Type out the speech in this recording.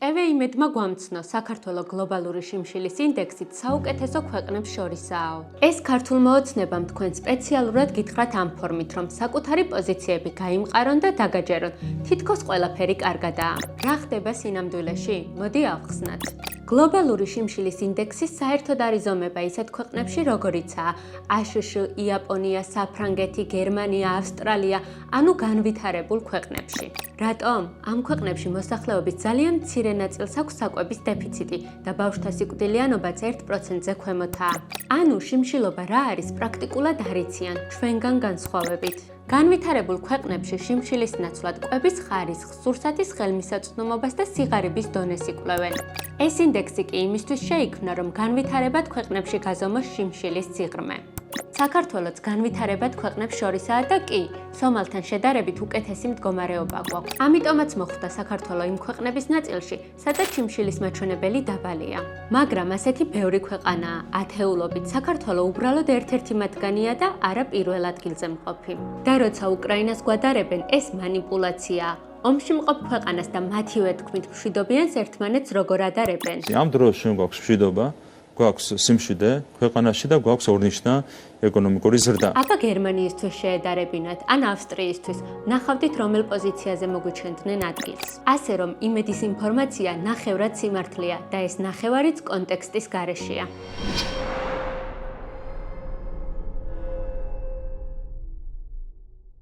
TV-იმედმა გვამცნო საქართველოს გლობალური შიმშილის ინდექსით საუკეთესო ქვეყნებს შორისაა. ეს ქართულ მოოცნებამ თქვენ სპეციალურად გითხრათ ამ ფორმით, რომ საკუთარი პოზიციები გაიმყარონ და დაგაჯერონ. თითქოს ყველაფერი კარგადაა. რა ხდება სინამდვილეში? მოდი ავხსნათ. გლობალური შიმშილის ინდექსის საერთოდ არის ზომება ისეთ ქვეყნებში, როგორიცაა აშშ, იაპონია, საფრანგეთი, გერმანია, ავსტრალია, ანუ განვითარებულ ქვეყნებში. რატომ? ამ ქვეყნებში მოსახლეობის ძალიან მცირე ნაწილს აქვს საკვების დეფიციტი და ბავშვთა სიკვდილიანობაც 1%-ზე ქვემოთაა. ანუ შიმშილობა რა არის პრაქტიკულად არ იციან, ჩვენგან განსხვავებით. განვითარებულ ქვეყნებში შიმშილის ნაცვლად კვების ხარისხს, სურსათის ხელმისაწვდომობას და სიღარიბის დონეს იკვლევენ. ეს ინდექსი კი იმისთვის შეიქმნა, რომ განვითარებად ქვეყნებში გაზომოს შიმშილის სიღრმე. საქართველოც განვითარებად ქვეყნებს შორისაა და კი, სომალთან შედარებით უკეთესი მდგომარეობა გვაქვს. ამიტომაც მოხვდა საქართველო იმ ქვეყნების ნაწილში, სადაც შიმშილის მაჩვენებელი დაბალია. მაგრამ ასეთი ბევრი ქვეყანაა, ათეულობით. საქართველო უბრალოდ ერთ-ერთი მათგანია და არა პირველ ადგილზე მყოფი. და როცა უკრაინას გვადარებენ, ეს манипуляციაა. ომში მყოფ ქვეყანას და მათივე თქმით მშვიდობიანს ერთმანეთს როგორ ადარებენ. ამ დროს ჩვენ გვაქვს მშვიდობა, გვაქვს სიმშვიდე ქვეყანაში და გვაქვს ორნიშნა ეკონომიკური ზრდა. აბა გერმანიისთვის შეედარებინათ, ან ავსტრიისთვის. ნახავდით რომელ პოზიციაზე მოგვიჩენდნენ ადგილს. ასე რომ იმედის ინფორმაცია ნახევრად სიმართლეა და ეს ნახევარიც კონტექსტის გარეშეა.